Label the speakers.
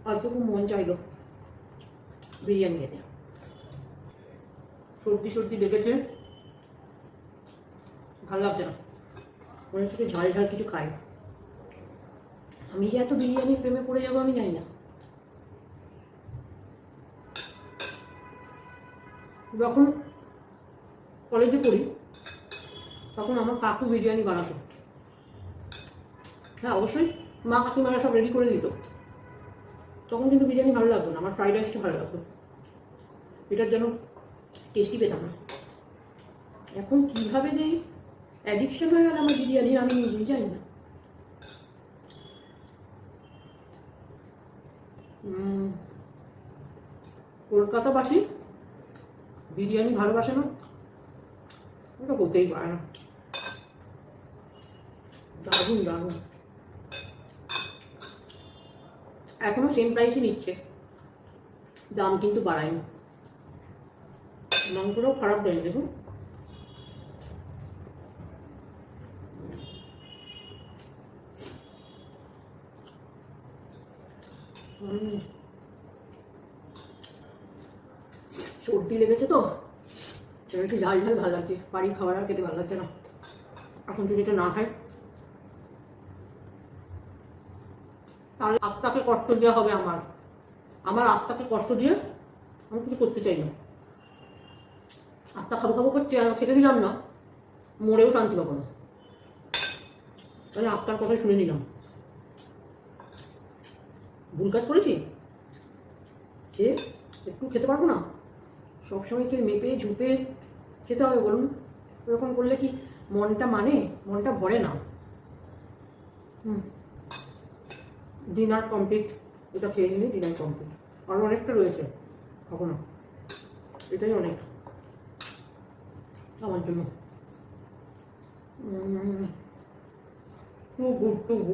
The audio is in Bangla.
Speaker 1: আজকে খুব মন চাইলো বিরিয়ানি খেতে। সর্দি সর্দি লেগেছে, ভালো লাগছে না, মনে হচ্ছে ঝাল ঝাল কিছু খাই। আমি যে এত বিরিয়ানির প্রেমে পড়ে যাবো আমি জানি না। যখন কলেজে পড়ি তখন আমার কাকু বিরিয়ানি বানাতো। হ্যাঁ অবশ্যই মা কাকিমারা সব রেডি করে দিত, তখন কিন্তু বিরিয়ানি ভালো লাগতো না, আমার ফ্রাইড রাইসটা ভালো লাগতো, এটার যেন টেস্টি পেতাম না। এখন কিভাবে যে অ্যাডিকশন হয়ে গেল আমার বিরিয়ানির আমি নিজেই জানি না। কলকাতাবাসী বিরিয়ানি ভালোবাসে না ওটা বলতেই পারে না। দারুণ দারুণ, এখনো সেম প্রাইসই নিচ্ছে, দাম কিন্তু বাড়ায়নি। মাংসটাও খারাপ দেয়নি দেখুন। সর্দি লেগেছে তো একটু ঝাল ঝাল ভালো লাগছে, বাড়ির খাবার আর খেতে ভালো লাগছে না। এখন যদি এটা না খাই তাহলে আত্মাকে কষ্ট দেওয়া হবে, আমার আত্মাকে কষ্ট দিয়ে আমি কিছু করতে চাই না। আত্মা খাবো খাবো করতে খেতে দিলাম না, মরেও শান্তি পাবো না। তাহলে আত্মার কথাই শুনে নিলাম, ভুল কাজ করেছি, খেয়ে একটু খেতে পারবো না? সবসময় কি মেপে ঝুপে খেতে হবে বলুন? এরকম করলে কি মনটা মনটা ভরে না। ডিনার কমপ্লিট, এটা খেয়ে নিলে ডিনার কমপ্লিট। আরও অনেকটা রয়েছে, খাবো না, এটাই অনেক আমার জন্য। Too good too good.